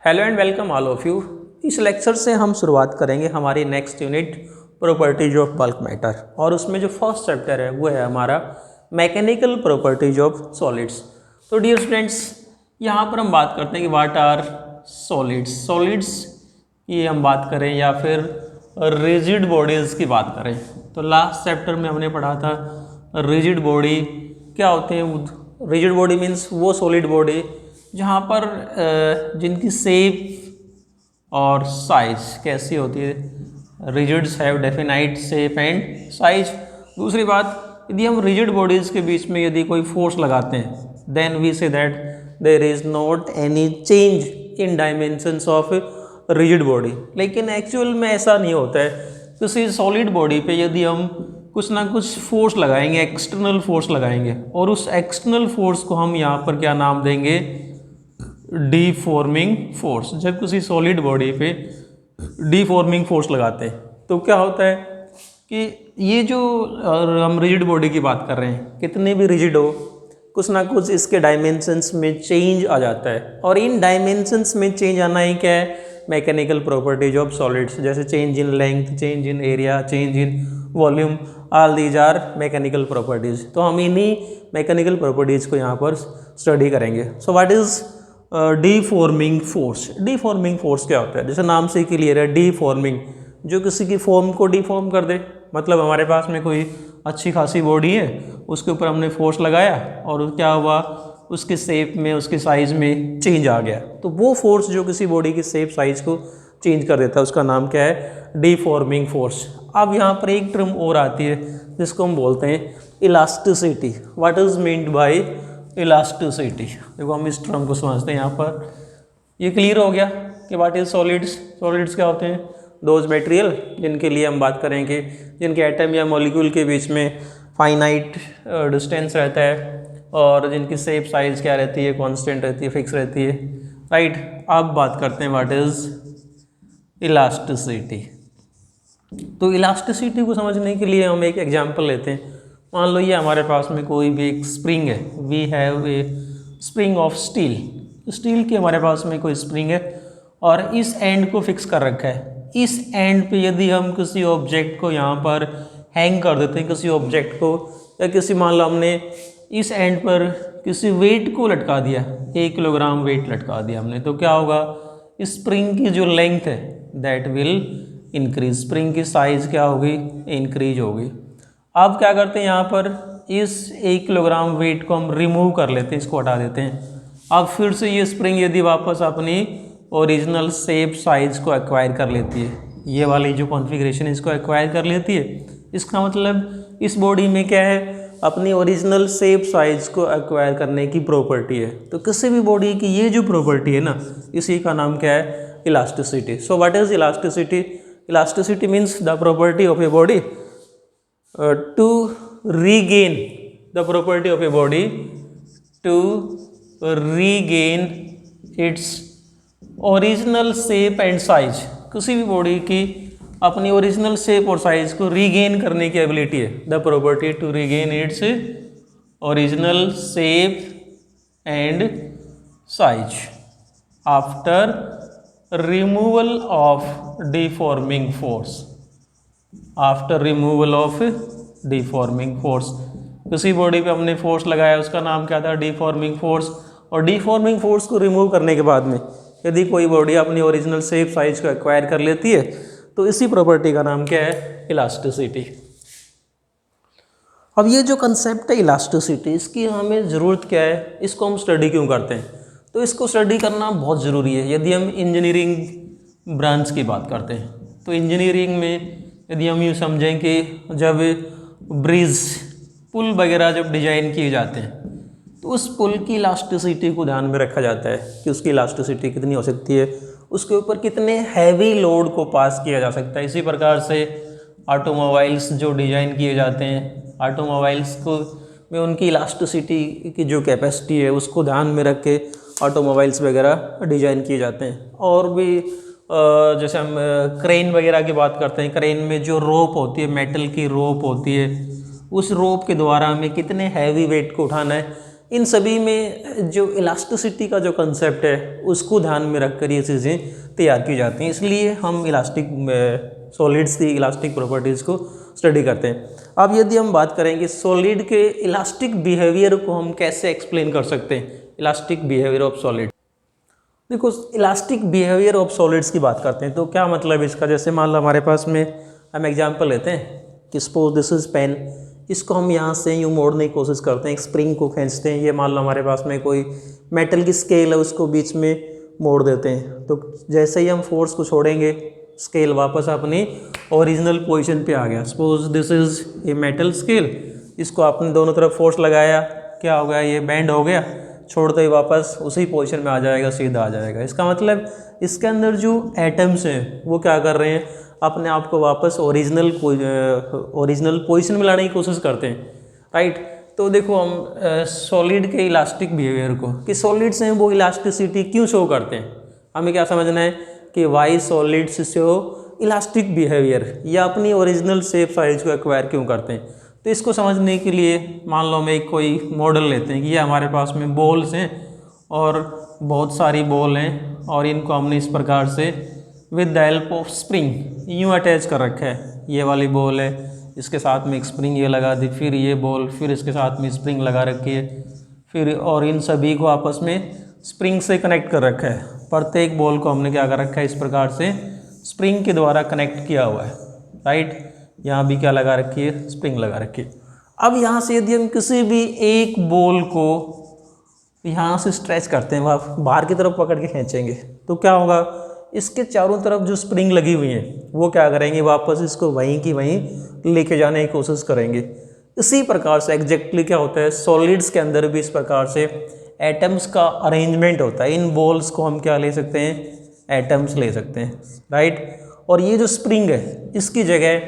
Hello and welcome all of you. इस lecture से हम शुरुआत करेंगे हमारी next unit properties of bulk matter, और उसमें जो फर्स्ट चैप्टर है वो है हमारा मैकेनिकल प्रॉपर्टीज ऑफ सॉलिड्स। तो डियर स्टूडेंट्स, यहाँ पर हम बात करते हैं कि व्हाट आर सॉलिड्स। सॉलिड्स की हम बात करें या फिर रिजिड बॉडीज़ की बात करें तो लास्ट चैप्टर में हमने पढ़ा था रिजिड बॉडी क्या होते हैं। रिजिड बॉडी मीन्स वो सॉलिड बॉडी जहाँ पर जिनकी शेप और साइज कैसी होती है। रिजिड्स have definite shape and size. दूसरी बात, यदि हम रिजिड बॉडीज़ के बीच में यदि कोई फोर्स लगाते हैं then we say that there is not any change in dimensions of rigid body. लेकिन एक्चुअल में ऐसा नहीं होता है। किसी सॉलिड बॉडी पे यदि हम कुछ ना कुछ फोर्स लगाएंगे, एक्सटर्नल फोर्स लगाएंगे, और उस एक्सटर्नल फोर्स को हम यहाँ पर क्या नाम देंगे, डीफॉर्मिंग फोर्स। जब किसी सॉलिड बॉडी पे डीफॉर्मिंग फोर्स लगाते हैं तो क्या होता है कि ये जो हम रिजिड बॉडी की बात कर रहे हैं, कितने भी रिजिड हो, कुछ ना कुछ इसके डायमेंशंस में चेंज आ जाता है। और इन डायमेंशंस में चेंज आना ही क्या है, मैकेनिकल प्रॉपर्टीज ऑफ सॉलिड्स। जैसे change in length, change in area, change in volume, all these are mechanical properties. तो हम इन्हीं मैकेनिकल प्रॉपर्टीज को यहाँ पर स्टडी करेंगे। So what is deforming force. Deforming force क्या होता है, जैसे नाम से क्लियर है, डीफॉर्मिंग, जो किसी की फॉर्म को डीफॉर्म कर दे। मतलब हमारे पास में कोई अच्छी खासी बॉडी है, उसके ऊपर हमने फोर्स लगाया और क्या हुआ, उसके शेप में, उसके साइज में चेंज आ गया। तो वो फोर्स जो किसी बॉडी की शेप साइज को चेंज कर देता है उसका नाम क्या है, डीफॉर्मिंग फोर्स। अब यहाँ पर एक टर्म और आती है जिसको हम बोलते हैं elasticity. What is meant by elasticity. देखो हम इस टर्म को समझते हैं। यहाँ पर ये क्लियर हो गया कि व्हाट इज सॉलिड्स। सॉलिड्स क्या होते हैं, दोज मटेरियल जिनके लिए हम बात करेंगे जिनके एटम या मॉलिक्यूल के बीच में फाइनाइट डिस्टेंस रहता है और जिनकी शेप साइज क्या रहती है, कांस्टेंट रहती है, फिक्स रहती है, राइट। अब बात करते हैं व्हाट इज इलास्टिसिटी। तो इलास्टिसिटी को समझने के लिए हम एक एग्जांपल लेते हैं। मान लो ये हमारे पास में कोई भी एक स्प्रिंग है, we have a spring of steel. Steel की हमारे पास में कोई स्प्रिंग है और इस एंड को फिक्स कर रखा है। इस एंड पे यदि हम किसी ऑब्जेक्ट को यहाँ पर हैंग कर देते हैं, किसी ऑब्जेक्ट को, या किसी मान लो हमने इस एंड पर किसी वेट को लटका दिया, 1 किलोग्राम वेट लटका दिया हमने, तो क्या होगा, स्प्रिंग की जो लेंथ है दैट विल इंक्रीज। स्प्रिंग की साइज क्या होगी, इंक्रीज होगी। अब क्या करते हैं, यहाँ पर इस 1 किलोग्राम वेट को हम रिमूव कर लेते हैं, इसको हटा देते हैं। अब फिर से ये स्प्रिंग यदि वापस अपनी ओरिजिनल शेप साइज को एक्वायर कर लेती है, ये वाली जो कॉन्फ़िगरेशन इसको एक्वायर कर लेती है, इसका मतलब इस बॉडी में क्या है, अपनी ओरिजिनल शेप साइज को एक्वायर करने की प्रॉपर्टी है। तो किसी भी बॉडी की ये जो प्रॉपर्टी है ना, इसी का नाम क्या है, elasticity. So what is elasticity. Elasticity means the property of a body to regain, the property of a body to regain its original shape and size। किसी भी बॉडी की अपनी ओरिजिनल शेप और साइज को रीगेन करने की ability है, the property to regain its original shape and size after removal of deforming force. After removal of deforming force, किसी बॉडी पे हमने फोर्स लगाया, उसका नाम क्या था, डिफॉर्मिंग फोर्स। और डिफॉर्मिंग फोर्स को रिमूव करने के बाद में यदि कोई बॉडी अपनी ओरिजिनल शेप साइज को एक्वायर कर लेती है तो इसी प्रॉपर्टी का नाम क्या है, इलास्टिसिटी। अब ये जो कंसेप्ट है इलास्टिसिटी, इसकी हमें ज़रूरत क्या है, इसको हम स्टडी क्यों करते हैं। तो इसको स्टडी करना बहुत ज़रूरी है यदि हम इंजीनियरिंग ब्रांच की बात करते हैं। तो इंजीनियरिंग में यदि हम यूँ समझें कि जब ब्रिज, पुल वगैरह जब डिजाइन किए जाते हैं तो उस पुल की इलास्टिसिटी को ध्यान में रखा जाता है कि उसकी इलास्टिसिटी कितनी हो सकती है, उसके ऊपर कितने हैवी लोड को पास किया जा सकता है। इसी प्रकार से ऑटोमोबाइल्स जो डिज़ाइन किए जाते हैं, ऑटोमोबाइल्स को में उनकी इलास्टिसिटी की जो कैपेसिटी है उसको ध्यान में रख के ऑटोमोबाइल्स वगैरह डिज़ाइन किए जाते हैं। और भी जैसे हम क्रेन वगैरह की बात करते हैं, क्रेन में जो रोप होती है, मेटल की रोप होती है, उस रोप के द्वारा हमें कितने हैवी वेट को उठाना है, इन सभी में जो इलास्टिसिटी का जो कंसेप्ट है उसको ध्यान में रखकर ये चीज़ें तैयार की जाती हैं, इसलिए हम इलास्टिक सॉलिड्स की इलास्टिक प्रॉपर्टीज़ को स्टडी करते हैं। अब यदि हम बात करेंगे सॉलिड के इलास्टिक बिहेवियर को हम कैसे एक्सप्लेन कर सकते हैं, इलास्टिक बिहेवियर ऑफ सॉलिड। देखो इलास्टिक बिहेवियर ऑफ सॉलिड्स की बात करते हैं तो क्या मतलब इसका, जैसे मान लो हमारे पास में हम एग्जांपल लेते हैं कि सपोज दिस इज़ पेन, इसको हम यहाँ से यूँ मोड़ने की कोशिश करते हैं, एक स्प्रिंग को खींचते हैं, ये मान लो हमारे पास में कोई मेटल की स्केल है उसको बीच में मोड़ देते हैं, तो जैसे ही हम फोर्स को छोड़ेंगे स्केल वापस अपनी ओरिजिनल पोजीशन पे आ गया। Suppose this is a metal scale, इसको आपने दोनों तरफ फोर्स लगाया, क्या हो गया, ये बेंड हो गया, छोड़ते ही वापस उसी पोजीशन में आ जाएगा, सीधा आ जाएगा। इसका मतलब इसके अंदर जो एटम्स हैं वो क्या कर रहे हैं, अपने आप को वापस ओरिजिनल पोजीशन में लाने की कोशिश करते हैं, राइट। तो देखो हम सॉलिड के इलास्टिक बिहेवियर को, कि सॉलिड्स हैं वो इलास्टिसिटी क्यों शो करते हैं, हमें क्या समझना है कि why solids show elastic behaviour, या अपनी ओरिजिनल शेप साइज को एक्वायर क्यों करते हैं। तो इसको समझने के लिए मान लो हम एक कोई मॉडल लेते हैं कि ये हमारे पास में बॉल्स हैं और बहुत सारी बॉल हैं और इनको हमने इस प्रकार से with the help of spring यूँ अटैच कर रखा है। ये वाली बॉल है, इसके साथ में एक स्प्रिंग ये लगा दी, फिर ये बॉल, फिर इसके साथ में स्प्रिंग लगा रखी है, फिर और इन सभी को आपस में स्प्रिंग से कनेक्ट कर रखा है। प्रत्येक बॉल को हमने क्या कर रखा है, इस प्रकार से स्प्रिंग के द्वारा कनेक्ट किया हुआ है, राइट। यहाँ भी क्या लगा रखी है, स्प्रिंग लगा रखी है। अब यहाँ से यदि हम किसी भी एक बॉल को यहाँ से स्ट्रेच करते हैं, वहाँ बाहर की तरफ पकड़ के खींचेंगे, तो क्या होगा, इसके चारों तरफ जो स्प्रिंग लगी हुई है वो क्या करेंगे, वापस इसको वहीं की वहीं लेके जाने की कोशिश करेंगे। इसी प्रकार से एग्जैक्टली क्या होता है, सॉलिड्स के अंदर भी इस प्रकार से एटम्स का अरेंजमेंट होता है। इन बॉल्स को हम क्या ले सकते हैं, एटम्स ले सकते हैं, राइट। और ये जो स्प्रिंग है इसकी जगह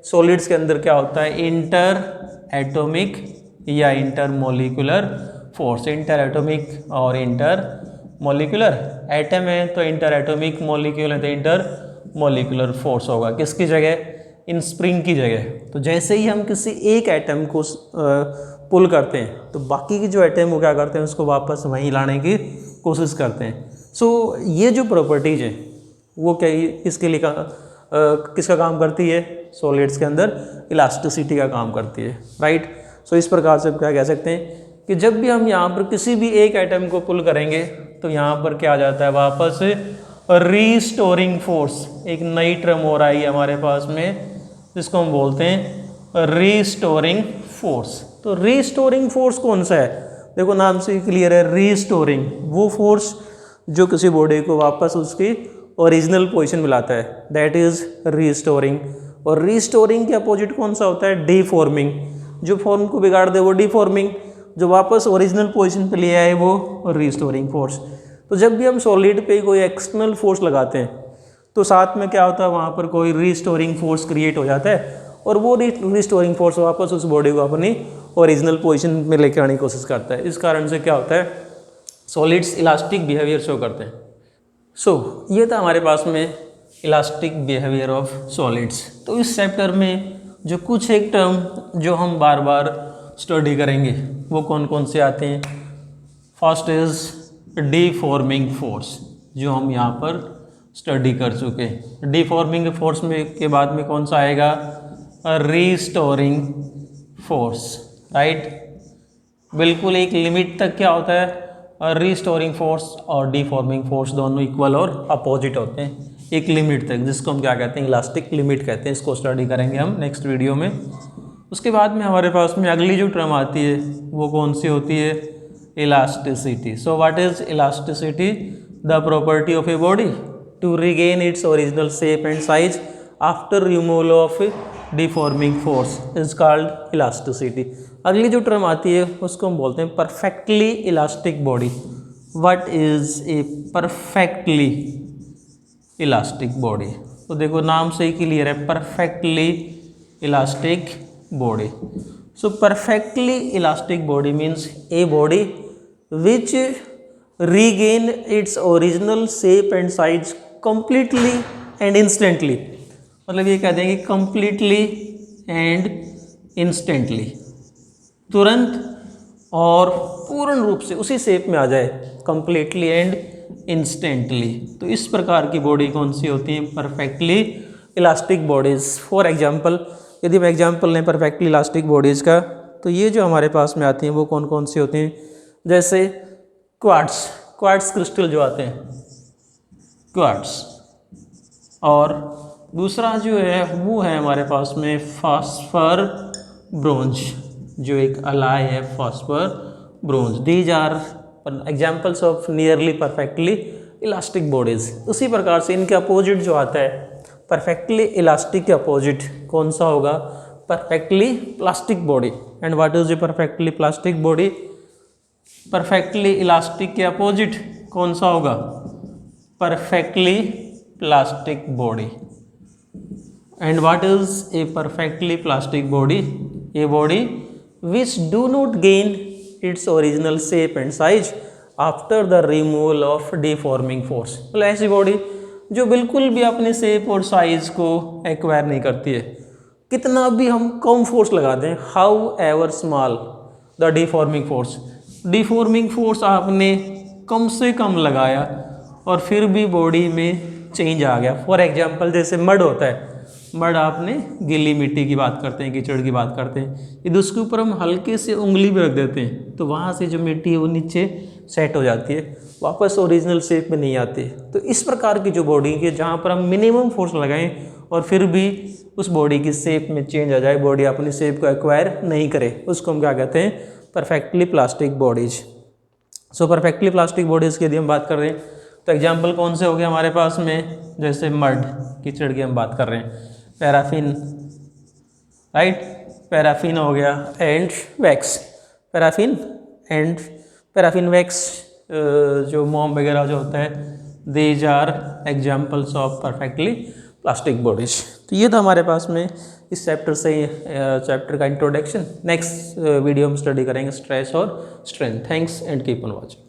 सॉलिड्स के अंदर क्या होता है, इंटर एटॉमिक या inter molecular force. Inter atomic और इंटर मॉलिक्यूलर, एटम है तो इंटर एटॉमिक, मॉलिक्यूल है तो इंटर मॉलिक्यूलर फोर्स होगा, किसकी जगह, इन स्प्रिंग की जगह। तो जैसे ही हम किसी एक एटम को पुल करते हैं तो बाकी की जो एटम वो क्या करते हैं, उसको वापस वहीं लाने की कोशिश करते हैं। सो ये जो प्रॉपर्टीज है वो क्या इसके लिए किसका काम करती है, सॉलिड्स के अंदर इलास्टिसिटी का काम करती है, राइट। सो इस प्रकार से क्या कह सकते हैं कि जब भी हम यहाँ पर किसी भी एक एटम को पुल करेंगे तो यहाँ पर क्या आ जाता है, वापस रीस्टोरिंग फोर्स। एक नई टर्म हो रहा है हमारे पास में, जिसको हम बोलते हैं रीस्टोरिंग फोर्स। तो रीस्टोरिंग फोर्स कौन सा है, देखो नाम से क्लियर है, रीस्टोरिंग वो फोर्स जो किसी बॉडी को वापस उसकी ओरिजिनल पोजीशन में लाता है, दैट इज रीस्टोरिंग। और रीस्टोरिंग के अपोजिट कौन सा होता है, डीफॉर्मिंग। जो फॉर्म को बिगाड़ दे वो डीफॉर्मिंग, जो वापस ओरिजिनल पोजीशन पे ले आए वो रीस्टोरिंग फोर्स। तो जब भी हम सॉलिड पे कोई एक्सटर्नल फोर्स लगाते हैं तो साथ में क्या होता है, वहाँ पर कोई रीस्टोरिंग फोर्स क्रिएट हो जाता है और वो रीस्टोरिंग फोर्स वापस उस बॉडी को अपनी ओरिजिनल पोजीशन में लेकर आने की कोशिश करता है। इस कारण से क्या होता है, सॉलिड्स इलास्टिक बिहेवियर शो करते हैं। सो ये था हमारे पास में इलास्टिक बिहेवियर ऑफ सॉलिड्स। तो इस चैप्टर में जो कुछ एक टर्म जो हम बार बार स्टडी करेंगे वो कौन कौन से आते हैं, फर्स्ट इज डीफॉर्मिंग फोर्स, जो हम यहाँ पर स्टडी कर चुके हैं। डीफॉर्मिंग फोर्स में के बाद में कौन सा आएगा, रीस्टोरिंग फोर्स, राइट। बिल्कुल एक लिमिट तक क्या होता है, रीस्टोरिंग फोर्स और डीफॉर्मिंग फोर्स दोनों इक्वल और अपोजिट होते हैं एक लिमिट तक, जिसको हम क्या कहते हैं, इलास्टिक लिमिट कहते हैं। इसको स्टडी करेंगे हम नेक्स्ट वीडियो में। उसके बाद में हमारे पास में अगली जो टर्म आती है वो कौन सी होती है, elasticity. So what is elasticity, the property of a body to regain its original shape and size after removal of deforming force is called elasticity. अगली जो टर्म आती है उसको हम बोलते हैं perfectly elastic body. What is a perfectly elastic body, तो देखो नाम से ही क्लियर है, perfectly elastic body. So perfectly elastic body means a body which regain its original shape and size completely and instantly। मतलब ये कह देंगे completely and instantly, तुरंत और पूर्ण रूप से उसी शेप में आ जाए कंप्लीटली एंड इंस्टेंटली। तो इस प्रकार की बॉडी कौन सी होती है? Perfectly elastic bodies. For example यदि हम एग्जांपल लें परफेक्टली इलास्टिक बॉडीज़ का, तो ये जो हमारे पास में आती हैं वो कौन कौन सी होती हैं? जैसे क्वार्ट्स क्रिस्टल जो आते हैं, क्वार्ट्स। और दूसरा जो है वो है हमारे पास में फास्फर ब्रोंज, जो एक अलाय है phosphor bronze. These are examples of nearly perfectly elastic bodies. उसी प्रकार से इनके अपोजिट जो आता है परफेक्टली इलास्टिक के अपोजिट कौन सा होगा? Perfectly plastic body. And what is the perfectly plastic body? Perfectly elastic के अपोजिट कौन सा होगा? Perfectly plastic body. And what is a perfectly plastic body? A body which do not gain it's original shape and size after the removal of deforming force. मतलब ऐसी body जो बिल्कुल भी अपने शेप और साइज को एक्वायर नहीं करती है, कितना भी हम कम फोर्स लगा दें, how ever small the deforming force. Deforming force आपने कम से कम लगाया और फिर भी बॉडी में चेंज आ गया। फॉर एग्जांपल जैसे मड होता है, मड आपने गीली मिट्टी की बात करते हैं, कीचड़ की बात करते हैं, यदि उसके ऊपर हम हल्के से उंगली भी रख देते हैं तो वहाँ से जो मिट्टी है वो नीचे सेट हो जाती है, वापस ओरिजिनल शेप में नहीं आती। तो इस प्रकार की जो बॉडी है जहाँ पर हम मिनिमम फोर्स लगाएं और फिर भी उस बॉडी की शेप में चेंज आ जाए, बॉडी अपनी शेप को एक्वायर नहीं करे, उसको हम क्या कहते हैं? Perfectly plastic bodies. सो परफेक्टली प्लास्टिक बॉडीज़ की यदि हम बात कर रहे हैं तो एग्जाम्पल कौन से हो गए हमारे पास में? जैसे मड, कीचड़ की हम बात कर रहे हैं, पैराफिन, राइट, पैराफिन हो गया, एंड वैक्स। पैराफिन वैक्स जो मोम वगैरह जो होता है, these are examples of perfectly plastic bodies. तो ये था हमारे पास में इस चैप्टर से चैप्टर का इंट्रोडक्शन। नेक्स्ट वीडियो हम स्टडी करेंगे स्ट्रेस और strength. Thanks and keep on watching.